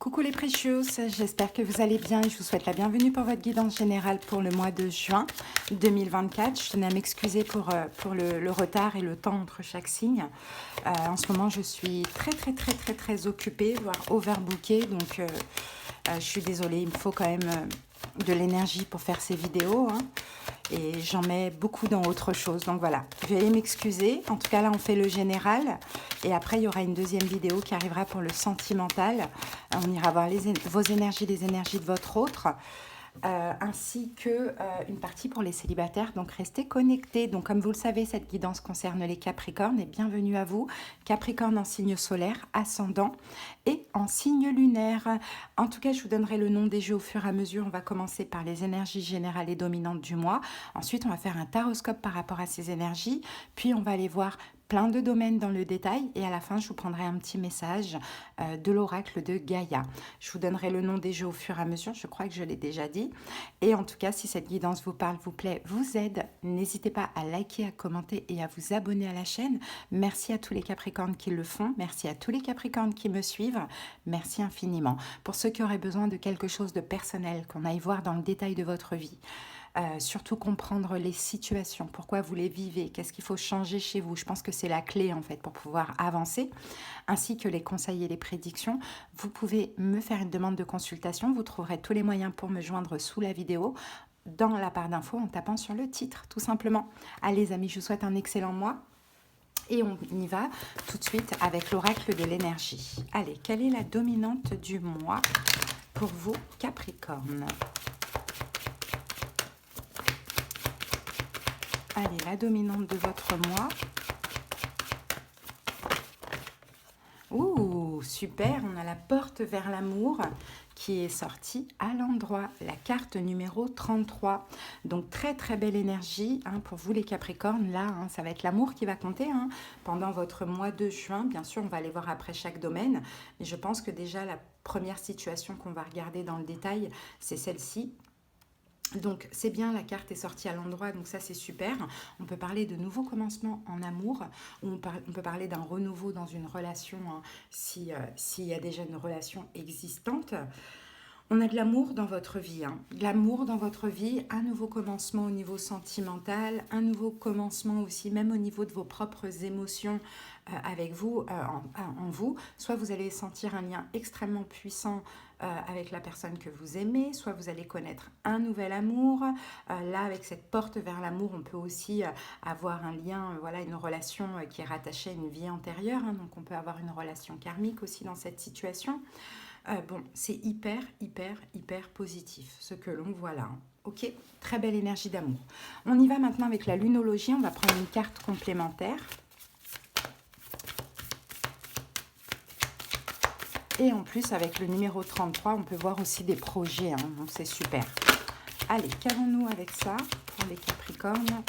Coucou les précieux, j'espère que vous allez bien et je vous souhaite la bienvenue pour votre guidance générale pour le mois de juin 2024. Je tenais à m'excuser pour le retard et le temps entre chaque signe. En ce moment, je suis très occupée, voire overbookée, donc je suis désolée, il me faut quand même de l'énergie pour faire ces vidéos, hein, et j'en mets beaucoup dans autre chose, donc voilà, je vais m'excuser. En tout cas là on fait le général et après il y aura une deuxième vidéo qui arrivera pour le sentimental. On ira voir vos énergies, les énergies de votre autre, ainsi que une partie pour les célibataires, donc restez connectés. Donc comme vous le savez, cette guidance concerne les Capricornes et bienvenue à vous, Capricorne en signe solaire, ascendant et en signe lunaire. En tout cas, je vous donnerai le nom des jeux au fur et à mesure. On va commencer par les énergies générales et dominantes du mois. Ensuite, on va faire un taroscope par rapport à ces énergies, puis on va aller voir plein de domaines dans le détail et à la fin je vous prendrai un petit message de l'oracle de Gaïa. Je vous donnerai le nom des jeux au fur et à mesure, je crois que je l'ai déjà dit. Et en tout cas, si cette guidance vous parle, vous plaît, vous aide, n'hésitez pas à liker, à commenter et à vous abonner à la chaîne. Merci à tous les Capricornes qui le font, merci à tous les Capricornes qui me suivent, merci infiniment. Pour ceux qui auraient besoin de quelque chose de personnel, qu'on aille voir dans le détail de votre vie, surtout comprendre les situations, pourquoi vous les vivez, qu'est-ce qu'il faut changer chez vous. Je pense que c'est la clé en fait pour pouvoir avancer, ainsi que les conseils et les prédictions. Vous pouvez me faire une demande de consultation, vous trouverez tous les moyens pour me joindre sous la vidéo, dans la barre d'infos en tapant sur le titre, tout simplement. Allez les amis, je vous souhaite un excellent mois. Et on y va tout de suite avec l'oracle de l'énergie. Allez, quelle est la dominante du mois pour vous, Capricorne? Allez, la dominante de votre mois. Ouh, super, on a la porte vers l'amour qui est sortie à l'endroit, la carte numéro 33. Donc très belle énergie hein, pour vous les Capricornes. Là, hein, ça va être l'amour qui va compter hein, pendant votre mois de juin. Bien sûr, on va aller voir après chaque domaine. Mais je pense que déjà, la première situation qu'on va regarder dans le détail, c'est celle-ci. Donc c'est bien, la carte est sortie à l'endroit, donc ça c'est super. On peut parler de nouveaux commencements en amour, ou on peut parler d'un renouveau dans une relation, hein, s'il y a déjà une relation existante. On a de l'amour dans votre vie, hein. De l'amour dans votre vie, un nouveau commencement au niveau sentimental, un nouveau commencement aussi même au niveau de vos propres émotions avec vous, en vous. Soit vous allez sentir un lien extrêmement puissant avec la personne que vous aimez, soit vous allez connaître un nouvel amour. Là, avec cette porte vers l'amour, on peut aussi avoir un lien, voilà, une relation qui est rattachée à une vie antérieure, hein. Donc on peut avoir une relation karmique aussi dans cette situation. Bon, c'est hyper positif ce que l'on voit là. Hein. Ok, très belle énergie d'amour. On y va maintenant avec la lunologie. On va prendre une carte complémentaire. Et en plus, avec le numéro 33, on peut voir aussi des projets. Hein, donc c'est super. Allez, qu'avons-nous avec ça pour les Capricornes?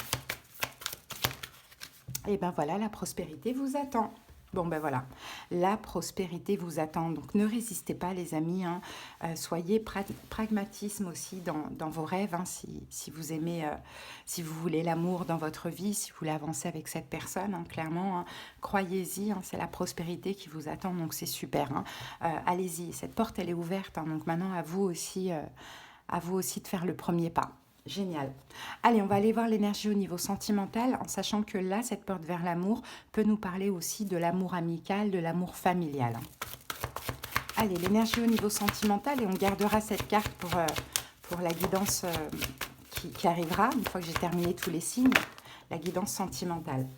Et ben voilà, la prospérité vous attend. Bon ben voilà, la prospérité vous attend, donc ne résistez pas les amis, hein. Soyez pragmatisme aussi dans vos rêves, hein, si vous aimez, si vous voulez l'amour dans votre vie, si vous voulez avancer avec cette personne, hein, clairement, hein, croyez-y, hein, c'est la prospérité qui vous attend, donc c'est super, hein. Allez-y, cette porte elle est ouverte, hein, donc maintenant à vous aussi de faire le premier pas. Génial. Allez, on va aller voir l'énergie au niveau sentimental, en sachant que là, cette porte vers l'amour peut nous parler aussi de l'amour amical, de l'amour familial. Allez, l'énergie au niveau sentimental, et on gardera cette carte pour la guidance qui arrivera, une fois que j'ai terminé tous les signes, la guidance sentimentale.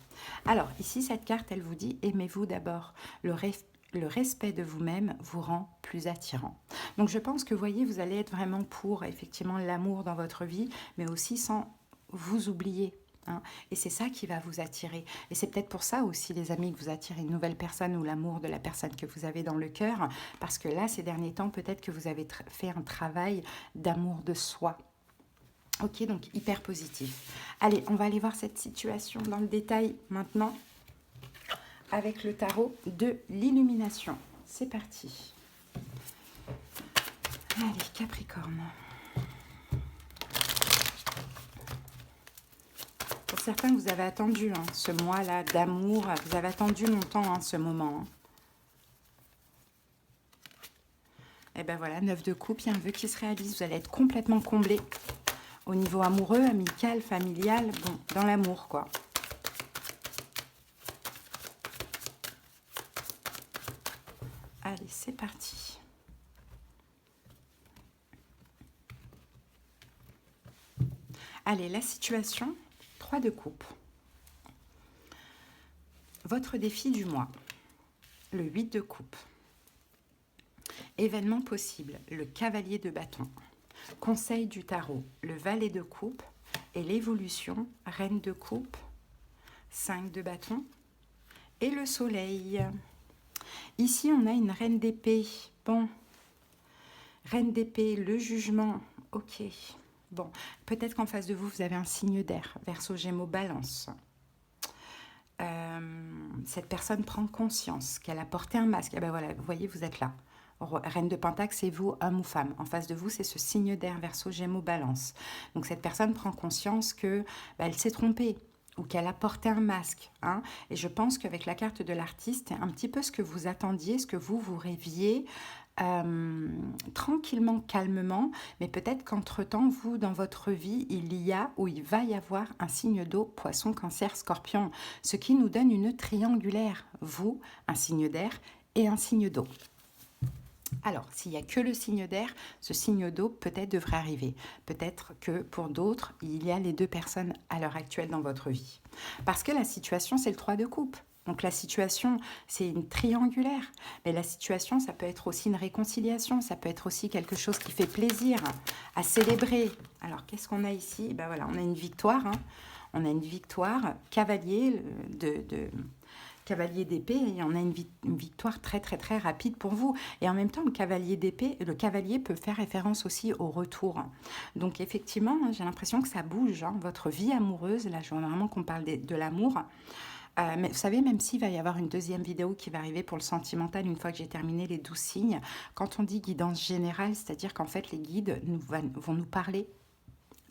Alors, ici, cette carte, elle vous dit, aimez-vous d'abord. Le respect de vous-même vous rend plus attirant. Donc je pense que, vous voyez, vous allez être vraiment pour, effectivement, l'amour dans votre vie, mais aussi sans vous oublier. Hein. Et c'est ça qui va vous attirer. Et c'est peut-être pour ça aussi, les amis, que vous attirez une nouvelle personne ou l'amour de la personne que vous avez dans le cœur. Parce que là, ces derniers temps, peut-être que vous avez fait un travail d'amour de soi. Ok, donc hyper positif. Allez, on va aller voir cette situation dans le détail maintenant, avec le tarot de l'illumination. C'est parti. Allez, Capricorne. Pour certains, vous avez attendu hein, ce mois-là d'amour. Vous avez attendu longtemps hein, ce moment. Hein. Et ben voilà, 9 de coupe, il y a un vœu qui se réalise. Vous allez être complètement comblé au niveau amoureux, amical, familial, bon, dans l'amour, quoi. Allez, c'est parti. Allez, la situation, 3 de coupe. Votre défi du mois, le 8 de coupe. Événement possible, le cavalier de bâton. Conseil du tarot, le valet de coupe. Et l'évolution, reine de coupe, 5 de bâton. Et le soleil. Ici, on a une reine d'épée. Bon, reine d'épée, le jugement, ok. Bon, peut-être qu'en face de vous, vous avez un signe d'air, Verseau, Gémeaux, Balance. Cette personne prend conscience qu'elle a porté un masque. Ah ben voilà, vous voyez, vous êtes là. Reine de Pentacle, c'est vous, homme ou femme. En face de vous, c'est ce signe d'air, Verseau, Gémeaux, Balance. Donc cette personne prend conscience que elle s'est trompée ou qu'elle a porté un masque. Hein. Et je pense qu'avec la carte de l'artiste, c'est un petit peu ce que vous attendiez, ce que vous rêviez, tranquillement, calmement, mais peut-être qu'entre-temps, vous, dans votre vie, il y a ou il va y avoir un signe d'eau, Poisson, Cancer, Scorpion, ce qui nous donne une triangulaire. Vous, un signe d'air et un signe d'eau. Alors, s'il n'y a que le signe d'air, ce signe d'eau peut-être devrait arriver. Peut-être que pour d'autres, il y a les 2 personnes à l'heure actuelle dans votre vie. Parce que la situation, c'est le 3 de coupe. Donc la situation, c'est une triangulaire. Mais la situation, ça peut être aussi une réconciliation. Ça peut être aussi quelque chose qui fait plaisir à célébrer. Alors, qu'est-ce qu'on a ici? Ben voilà, on a une victoire. Hein. On a une victoire, cavalier cavalier d'épée, et on a une victoire très très très rapide pour vous. Et en même temps, le cavalier d'épée, le cavalier peut faire référence aussi au retour. Donc effectivement, j'ai l'impression que ça bouge, hein, votre vie amoureuse. Là, je vois vraiment qu'on parle de l'amour. Mais vous savez, même s'il va y avoir une deuxième vidéo qui va arriver pour le sentimental, une fois que j'ai terminé les 12 signes, quand on dit guidance générale, c'est-à-dire qu'en fait, les guides vont nous parler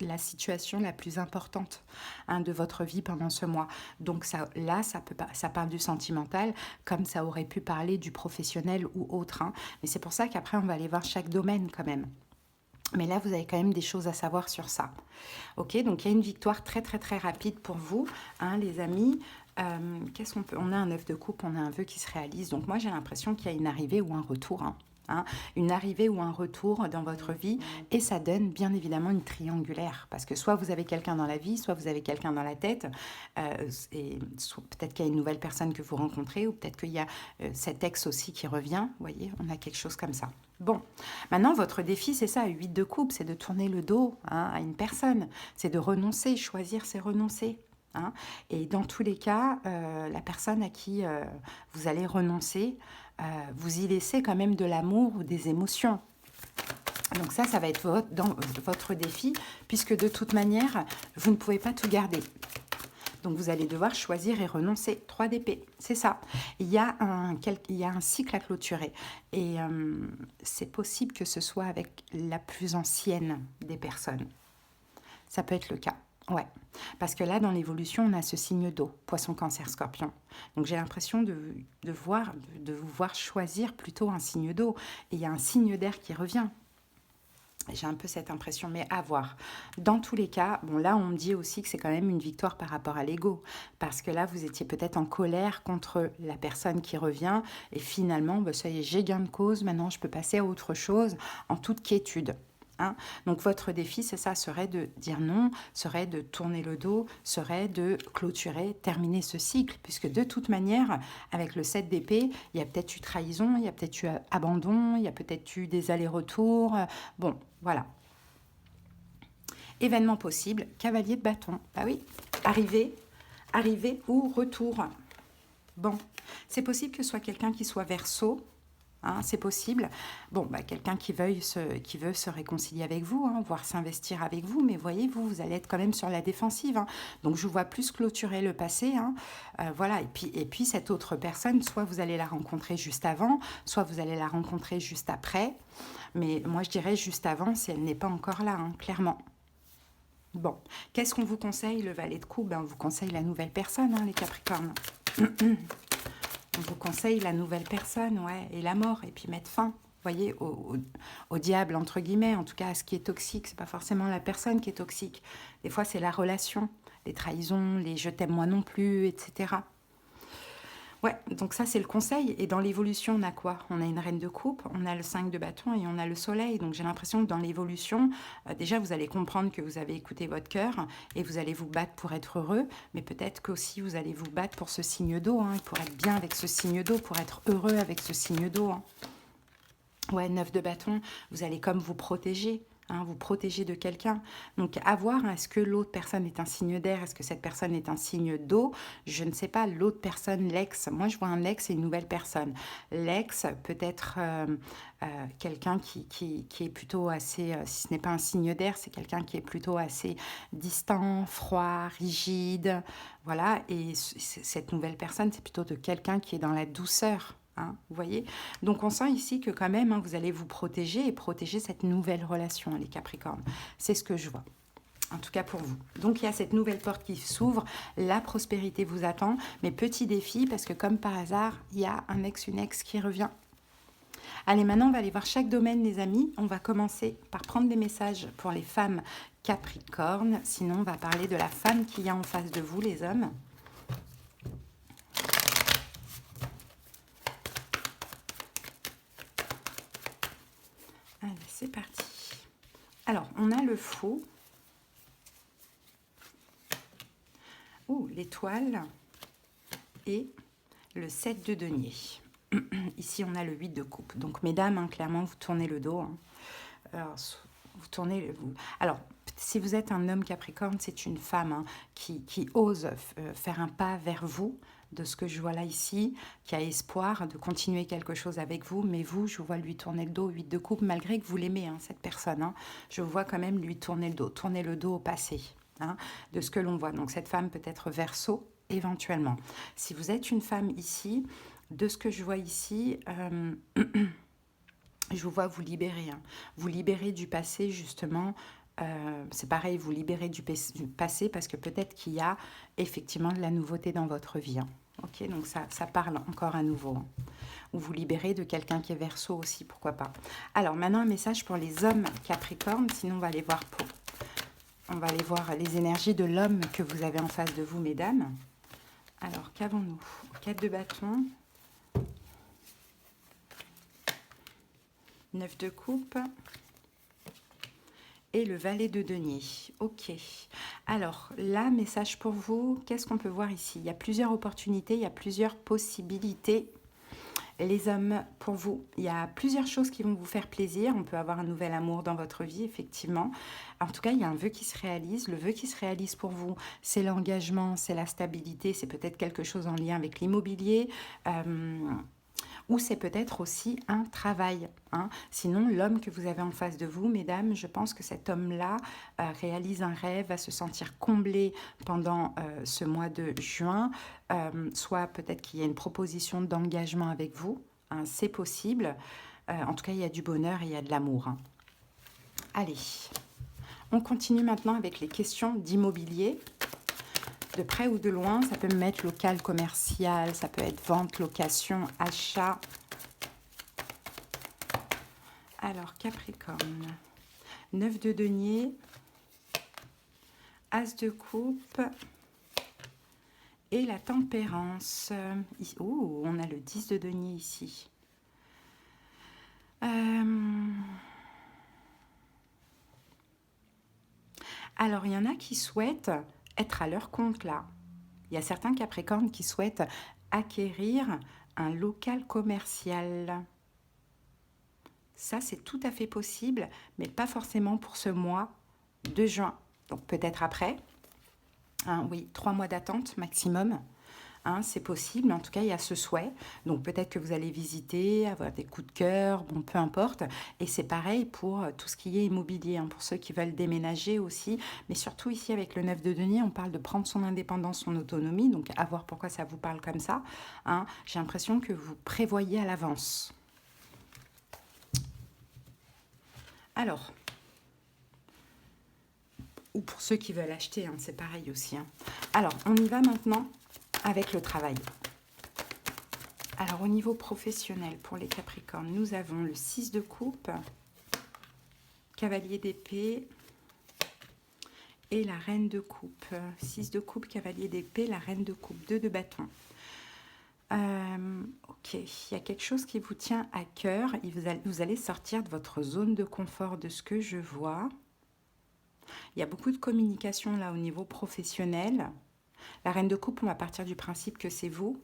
la situation la plus importante, hein, de votre vie pendant ce mois. Donc ça, là, ça parle du sentimental, comme ça aurait pu parler du professionnel ou autre. Hein. Mais c'est pour ça qu'après, on va aller voir chaque domaine quand même. Mais là, vous avez quand même des choses à savoir sur ça. Ok, donc il y a une victoire très très très rapide pour vous, hein, les amis. Qu'est-ce qu'on peut... On a un 9 de coupe, on a un vœu qui se réalise. Donc moi, j'ai l'impression qu'il y a une arrivée ou un retour. Hein, une arrivée ou un retour dans votre vie, et ça donne bien évidemment une triangulaire, parce que soit vous avez quelqu'un dans la vie, soit vous avez quelqu'un dans la tête, et peut-être qu'il y a une nouvelle personne que vous rencontrez, ou peut-être qu'il y a cet ex aussi qui revient, vous voyez, on a quelque chose comme ça. Bon, maintenant votre défi, c'est ça, 8 de coupe, c'est de tourner le dos, hein, à une personne, c'est de renoncer, choisir c'est renoncer. Hein, et dans tous les cas, la personne à qui vous allez renoncer, vous y laissez quand même de l'amour ou des émotions. Donc ça va être dans votre défi, puisque de toute manière, vous ne pouvez pas tout garder. Donc vous allez devoir choisir et renoncer. 3 d'épée, c'est ça. Il y a un cycle à clôturer. Et c'est possible que ce soit avec la plus ancienne des personnes. Ça peut être le cas. Ouais, parce que là, dans l'évolution, on a ce signe d'eau, Poisson, Cancer, Scorpion. Donc, j'ai l'impression de vous voir choisir plutôt un signe d'eau. Et il y a un signe d'air qui revient. J'ai un peu cette impression, mais à voir. Dans tous les cas, bon, là, on me dit aussi que c'est quand même une victoire par rapport à l'ego. Parce que là, vous étiez peut-être en colère contre la personne qui revient. Et finalement, bah, ça y est, j'ai gain de cause. Maintenant, je peux passer à autre chose en toute quiétude. Hein. Donc votre défi, c'est ça, serait de dire non, serait de tourner le dos, serait de clôturer, terminer ce cycle, puisque de toute manière, avec le 7 d'épée, il y a peut-être eu trahison, il y a peut-être eu abandon, il y a peut-être eu des allers-retours, bon, voilà. Événement possible, cavalier de bâton, ah oui, arrivée ou retour. Bon, c'est possible que ce soit quelqu'un qui soit Verseau. Hein, c'est possible. Bon, bah, quelqu'un qui veut se réconcilier avec vous, hein, voire s'investir avec vous, mais voyez, vous allez être quand même sur la défensive. Hein. Donc, je vois plus clôturer le passé. Hein. Voilà, et puis cette autre personne, soit vous allez la rencontrer juste avant, soit vous allez la rencontrer juste après. Mais moi, je dirais juste avant, si elle n'est pas encore là, hein, clairement. Bon, qu'est-ce qu'on vous conseille, le valet de coupe? On vous conseille la nouvelle personne, hein, les Capricornes. On vous conseille la nouvelle personne, ouais, et la mort, et puis mettre fin. Vous voyez, au diable, entre guillemets, en tout cas à ce qui est toxique. C'est pas forcément la personne qui est toxique. Des fois, c'est la relation, les trahisons, les je t'aime moi non plus, etc. Ouais, donc ça c'est le conseil. Et dans l'évolution, on a quoi? On a une reine de coupe, on a le 5 de bâton et on a le soleil. Donc j'ai l'impression que dans l'évolution, déjà vous allez comprendre que vous avez écouté votre cœur et vous allez vous battre pour être heureux. Mais peut-être qu'aussi vous allez vous battre pour ce signe d'eau, hein, pour être bien avec ce signe d'eau, pour être heureux avec ce signe d'eau. Hein. Ouais, 9 de bâton, vous allez comme vous protéger. Hein, vous protéger de quelqu'un. Donc, à voir, est-ce que l'autre personne est un signe d'air? Est-ce que cette personne est un signe d'eau? Je ne sais pas, l'autre personne, l'ex. Moi, je vois un ex et une nouvelle personne. L'ex peut être quelqu'un qui est plutôt assez, si ce n'est pas un signe d'air, c'est quelqu'un qui est plutôt assez distant, froid, rigide. Voilà, et cette nouvelle personne, c'est plutôt de quelqu'un qui est dans la douceur. Hein, vous voyez? Donc on sent ici que quand même, hein, vous allez vous protéger et protéger cette nouvelle relation, les Capricornes. C'est ce que je vois. En tout cas pour vous. Donc il y a cette nouvelle porte qui s'ouvre, la prospérité vous attend, mais petit défi parce que comme par hasard, il y a un ex, une ex qui revient. Allez, maintenant on va aller voir chaque domaine les amis. On va commencer par prendre des messages pour les femmes Capricornes. Sinon on va parler de la femme qu'il y a en face de vous les hommes. Allez, c'est parti. Alors, on a le faux. L'étoile. Et le 7 de denier. Ici, on a le 8 de coupe. Donc, mesdames, hein, clairement, vous tournez le dos. Hein. Alors, vous tournez... Alors, si vous êtes un homme Capricorne, c'est une femme hein, qui ose faire un pas vers vous, de ce que je vois là ici, qui a espoir de continuer quelque chose avec vous, mais vous, je vous vois lui tourner le dos, 8 de coupe, malgré que vous l'aimez, hein, cette personne, hein, je vous vois quand même lui tourner le dos au passé, hein, de ce que l'on voit. Donc cette femme peut être Verseau, éventuellement. Si vous êtes une femme ici, de ce que je vois ici, je vous vois vous libérer, hein, vous libérer du passé, justement. C'est pareil, vous libérez du passé parce que peut-être qu'il y a effectivement de la nouveauté dans votre vie. Hein. Ok, donc ça parle encore à nouveau. Hein. Ou vous libérez de quelqu'un qui est Verseau aussi, pourquoi pas. Alors maintenant un message pour les hommes Capricorne, sinon on va aller voir les énergies de l'homme que vous avez en face de vous, mesdames. Alors qu'avons-nous? 4 de bâton, 9 de coupe. Et le valet de denier. Ok. Alors, là, message pour vous. Qu'est-ce qu'on peut voir ici? Il y a plusieurs opportunités, il y a plusieurs possibilités. Les hommes, pour vous, il y a plusieurs choses qui vont vous faire plaisir. On peut avoir un nouvel amour dans votre vie, effectivement. En tout cas, il y a un vœu qui se réalise. Le vœu qui se réalise pour vous, c'est l'engagement, c'est la stabilité, c'est peut-être quelque chose en lien avec l'immobilier. Ou c'est peut-être aussi un travail. Hein. Sinon, l'homme que vous avez en face de vous, mesdames, je pense que cet homme-là réalise un rêve, va se sentir comblé pendant ce mois de juin. Soit peut-être qu'il y a une proposition d'engagement avec vous. Hein, c'est possible. En tout cas, il y a du bonheur et il y a de l'amour. Hein. Allez, on continue maintenant avec les questions d'immobilier. De près ou de loin, ça peut me mettre local, commercial, ça peut être vente, location, achat. Alors, Capricorne, 9 de denier, As de coupe et la tempérance. Oh, on a le 10 de denier ici. Alors, il y en a qui souhaitent être à leur compte là. Il y a certains Capricornes qui souhaitent acquérir un local commercial. Ça, c'est tout à fait possible, mais pas forcément pour ce mois de juin. Donc peut-être après. Hein, oui, 3 mois d'attente maximum. Hein, c'est possible, mais en tout cas, il y a ce souhait. Donc peut-être que vous allez visiter, avoir des coups de cœur, bon, peu importe. Et c'est pareil pour tout ce qui est immobilier, hein, pour ceux qui veulent déménager aussi. Mais surtout ici, avec le 9 de denier, on parle de prendre son indépendance, son autonomie. Donc à voir pourquoi ça vous parle comme ça. Hein. J'ai l'impression que vous prévoyez à l'avance. Alors, ou pour ceux qui veulent acheter, hein, c'est pareil aussi. Hein. Alors, on y va maintenant avec le travail. Alors, au niveau professionnel, pour les Capricornes, nous avons le 6 de coupe, cavalier d'épée et la reine de coupe. 6 de coupe, cavalier d'épée, la reine de coupe, 2 de bâton. Ok, il y a quelque chose qui vous tient à cœur. Et vous allez sortir de votre zone de confort, de ce que je vois. Il y a beaucoup de communication là au niveau professionnel. La reine de coupe, on va partir du principe que c'est vous.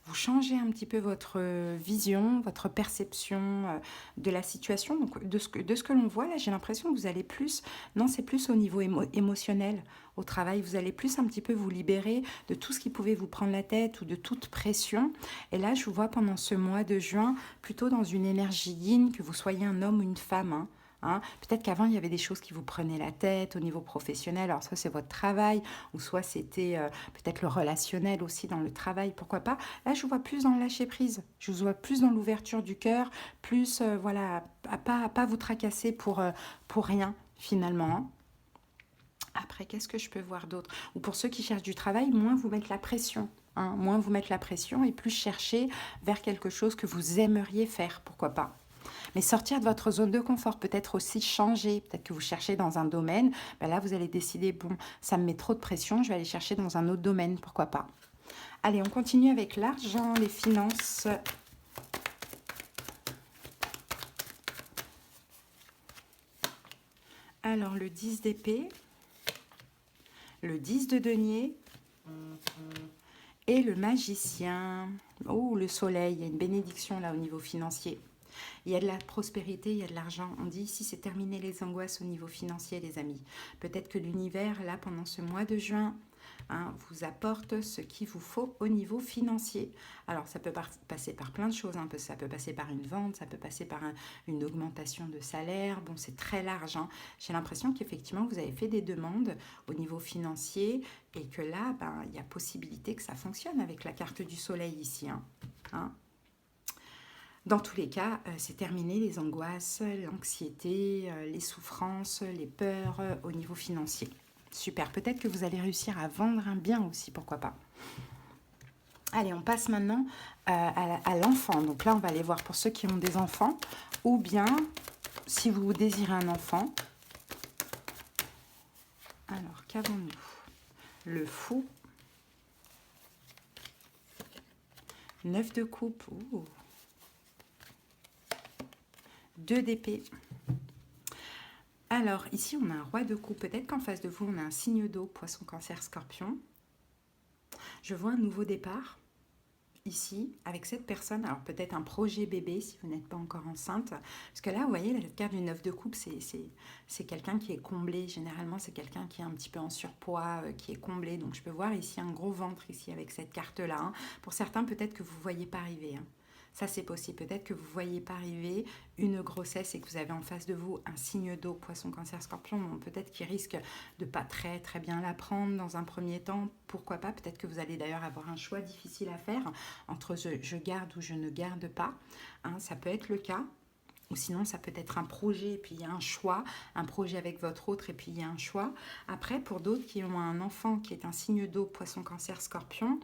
Vous changez un petit peu votre vision, votre perception de la situation. Donc, de ce que l'on voit, là, j'ai l'impression que vous allez plus... Non, c'est plus au niveau émotionnel. Au travail, vous allez plus un petit peu vous libérer de tout ce qui pouvait vous prendre la tête ou de toute pression. Et là, je vous vois pendant ce mois de juin, plutôt dans une énergie yin, que vous soyez un homme ou une femme, hein. Peut-être qu'avant, il y avait des choses qui vous prenaient la tête au niveau professionnel. Alors, soit c'est votre travail, ou soit c'était peut-être le relationnel aussi dans le travail, pourquoi pas. Là, je vous vois plus dans le lâcher-prise. Je vous vois plus dans l'ouverture du cœur, plus, voilà, à pas vous tracasser pour rien, finalement. Après, qu'est-ce que je peux voir d'autre? Ou pour ceux qui cherchent du travail, moins vous mettre la pression. Moins vous mettre la pression et plus chercher vers quelque chose que vous aimeriez faire, pourquoi pas. Mais sortir de votre zone de confort, peut-être aussi changer, peut-être que vous cherchez dans un domaine, ben là vous allez décider, bon, ça me met trop de pression, je vais aller chercher dans un autre domaine, pourquoi pas. Allez, on continue avec l'argent, les finances. Alors, le 10 d'épée, le 10 de denier et le magicien. Oh, le soleil, il y a une bénédiction là au niveau financier. Il y a de la prospérité, il y a de l'argent. On dit ici, c'est terminer les angoisses au niveau financier, les amis. Peut-être que l'univers, là, pendant ce mois de juin, vous apporte ce qu'il vous faut au niveau financier. Alors, ça peut passer par plein de choses. Ça peut passer par une vente, ça peut passer par une augmentation de salaire. Bon, c'est très large. J'ai l'impression qu'effectivement, vous avez fait des demandes au niveau financier et que là, il y a possibilité que ça fonctionne avec la carte du soleil ici. Dans tous les cas, c'est terminer les angoisses, l'anxiété, les souffrances, les peurs au niveau financier. Super, peut-être que vous allez réussir à vendre un bien aussi, pourquoi pas. Allez, on passe maintenant à l'enfant. Donc là, on va aller voir pour ceux qui ont des enfants, ou bien si vous désirez un enfant. Alors, qu'avons-nous? Le fou. 9 de coupe. Ouh. 2 d'épée. Alors, ici, on a un roi de coupe. Peut-être qu'en face de vous, on a un signe d'eau, poisson, cancer, scorpion. Je vois un nouveau départ, ici, avec cette personne. Alors, peut-être un projet bébé, si vous n'êtes pas encore enceinte. Parce que là, vous voyez, la carte du 9 de coupe, c'est quelqu'un qui est comblé. Généralement, c'est quelqu'un qui est un petit peu en surpoids, qui est comblé. Donc, je peux voir ici un gros ventre, ici, avec cette carte-là. Pour certains, peut-être que vous ne voyez pas arriver. Ça, c'est possible. Peut-être que vous ne voyez pas arriver une grossesse et que vous avez en face de vous un signe d'eau, poisson, cancer, scorpion. Bon, peut-être qu'il risque de pas très, très bien la prendre dans un premier temps. Pourquoi pas? Peut-être que vous allez d'ailleurs avoir un choix difficile à faire entre je garde ou je ne garde pas. Ça peut être le cas. Ou sinon, ça peut être un projet et puis il y a un choix. Un projet avec votre autre et puis il y a un choix. Après, pour d'autres qui ont un enfant qui est un signe d'eau, poisson, cancer, scorpion...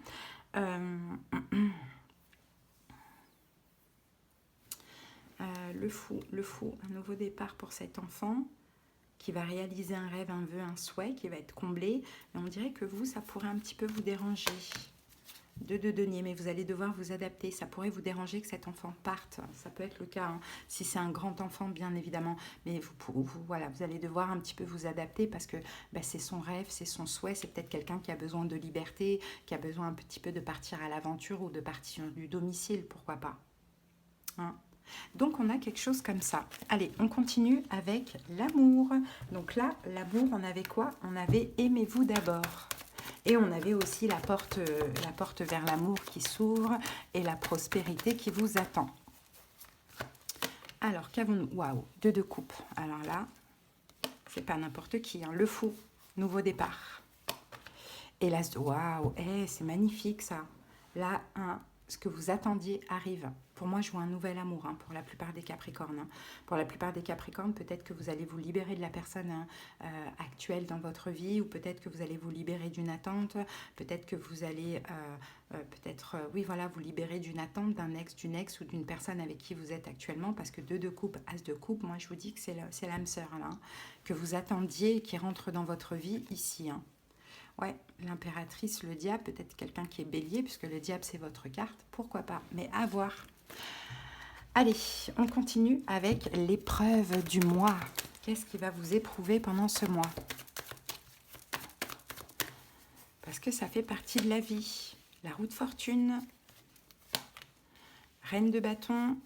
le fou, un nouveau départ pour cet enfant qui va réaliser un rêve, un vœu, un souhait, qui va être comblé. Mais on dirait que vous, ça pourrait un petit peu vous déranger. 2 de denier, mais vous allez devoir vous adapter. Ça pourrait vous déranger que cet enfant parte. Ça peut être le cas, si c'est un grand enfant, bien évidemment. Mais voilà, vous allez devoir un petit peu vous adapter parce que c'est son rêve, c'est son souhait. C'est peut-être quelqu'un qui a besoin de liberté, qui a besoin un petit peu de partir à l'aventure ou de partir du domicile, pourquoi pas. Donc, on a quelque chose comme ça. Allez, on continue avec l'amour. Donc là, l'amour, on avait quoi? On avait aimez-vous d'abord. Et on avait aussi la porte vers l'amour qui s'ouvre et la prospérité qui vous attend. Alors, qu'avons-nous? Waouh, 2 de coupe. Alors là, c'est pas n'importe qui. Le fou, nouveau départ. Et là, waouh, c'est magnifique ça. Là, ce que vous attendiez arrive. Pour moi, je vois un nouvel amour, hein, pour la plupart des Capricornes. Hein. Pour la plupart des Capricornes, peut-être que vous allez vous libérer de la personne actuelle dans votre vie, ou peut-être que vous allez vous libérer d'une attente, peut-être que vous allez, oui, voilà, vous libérer d'une attente, d'un ex, d'une ex, ou d'une personne avec qui vous êtes actuellement, parce que 2 de coupe, as de coupe, moi, je vous dis que c'est l'âme sœur, là, hein, que vous attendiez et qui rentre dans votre vie ici, hein. Ouais, l'impératrice, le diable, peut-être quelqu'un qui est bélier, puisque le diable, c'est votre carte. Pourquoi pas? Mais à voir. Allez, on continue avec l'épreuve du mois. Qu'est-ce qui va vous éprouver pendant ce mois? Parce que ça fait partie de la vie. La roue de fortune, reine de bâton,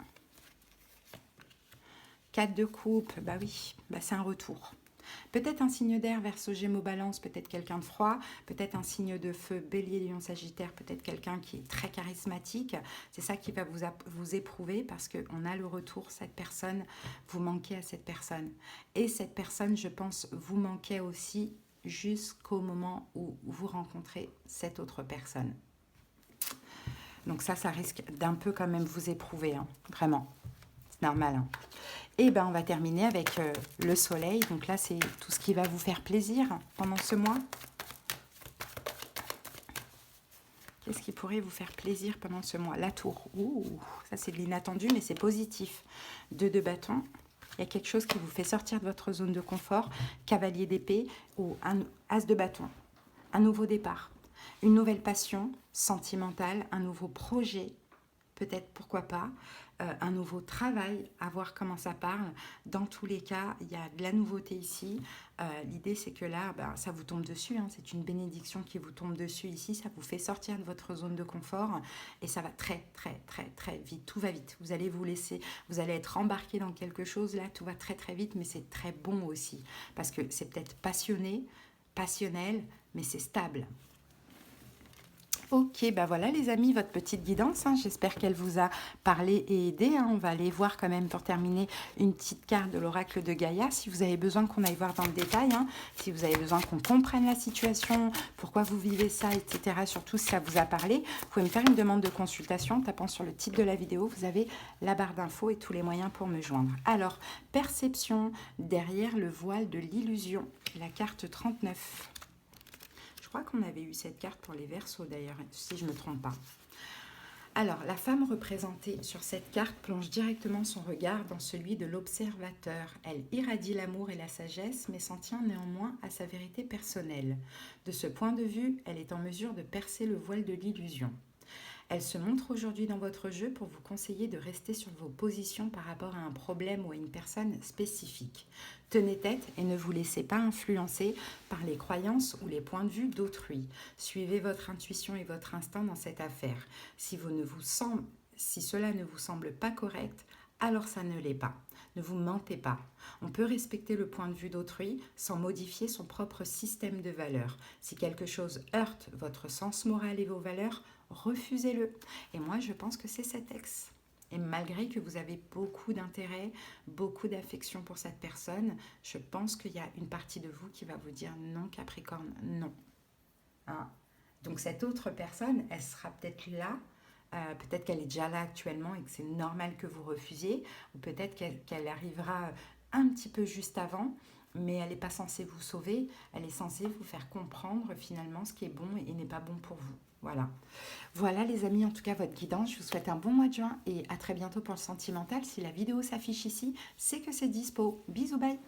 4 de coupe, bah oui, bah c'est un retour. Peut-être un signe d'air, Verseau, Gémeaux, Balance, peut-être quelqu'un de froid, peut-être un signe de feu, Bélier, Lion, Sagittaire, peut-être quelqu'un qui est très charismatique. C'est ça qui va vous éprouver parce qu'on a le retour, cette personne, vous manquez à cette personne. Et cette personne, je pense, vous manquait aussi jusqu'au moment où vous rencontrez cette autre personne. Donc ça risque d'un peu quand même vous éprouver, hein, vraiment. C'est normal, hein. Et ben on va terminer avec le soleil. Donc là, c'est tout ce qui va vous faire plaisir pendant ce mois. Qu'est-ce qui pourrait vous faire plaisir pendant ce mois? La tour. Ouh, ça c'est de l'inattendu, mais c'est positif. 2 de bâton. Il y a quelque chose qui vous fait sortir de votre zone de confort. Cavalier d'épée ou un as de bâton. Un nouveau départ. Une nouvelle passion sentimentale. Un nouveau projet. Peut-être, pourquoi pas, un nouveau travail, à voir comment ça parle. Dans tous les cas, il y a de la nouveauté ici. L'idée, c'est que là, ça vous tombe dessus. Hein, c'est une bénédiction qui vous tombe dessus ici. Ça vous fait sortir de votre zone de confort. Et ça va très, très, très, très vite. Tout va vite. Vous allez vous laisser, vous allez être embarqué dans quelque chose. Là, tout va très, très vite, mais c'est très bon aussi. Parce que c'est peut-être passionné, passionnel, mais c'est stable. Ok, ben voilà les amis, votre petite guidance, hein. J'espère qu'elle vous a parlé et aidé, hein. On va aller voir quand même pour terminer une petite carte de l'oracle de Gaïa. Si vous avez besoin qu'on aille voir dans le détail, hein, si vous avez besoin qu'on comprenne la situation, pourquoi vous vivez ça, etc. Surtout si ça vous a parlé, vous pouvez me faire une demande de consultation en tapant sur le titre de la vidéo. Vous avez la barre d'infos et tous les moyens pour me joindre. Alors, perception derrière le voile de l'illusion, la carte 39. Je crois qu'on avait eu cette carte pour les Verseaux d'ailleurs, si je ne me trompe pas. Alors, la femme représentée sur cette carte plonge directement son regard dans celui de l'observateur. Elle irradie l'amour et la sagesse, mais s'en tient néanmoins à sa vérité personnelle. De ce point de vue, elle est en mesure de percer le voile de l'illusion. Elle se montre aujourd'hui dans votre jeu pour vous conseiller de rester sur vos positions par rapport à un problème ou à une personne spécifique. Tenez tête et ne vous laissez pas influencer par les croyances ou les points de vue d'autrui. Suivez votre intuition et votre instinct dans cette affaire. Si cela ne vous semble pas correct, alors ça ne l'est pas. Ne vous mentez pas. On peut respecter le point de vue d'autrui sans modifier son propre système de valeurs. Si quelque chose heurte votre sens moral et vos valeurs, refusez-le. Et moi, je pense que c'est cet ex. Et malgré que vous avez beaucoup d'intérêt, beaucoup d'affection pour cette personne, je pense qu'il y a une partie de vous qui va vous dire non, Capricorne, non. Hein? Donc cette autre personne, elle sera peut-être là. Peut-être qu'elle est déjà là actuellement et que c'est normal que vous refusiez, ou peut-être qu'elle arrivera un petit peu juste avant, mais elle n'est pas censée vous sauver, elle est censée vous faire comprendre finalement ce qui est bon et n'est pas bon pour vous. Voilà. Voilà les amis, en tout cas votre guidance. Je vous souhaite un bon mois de juin et à très bientôt pour le sentimental. Si la vidéo s'affiche ici, c'est que c'est dispo. Bisous, bye.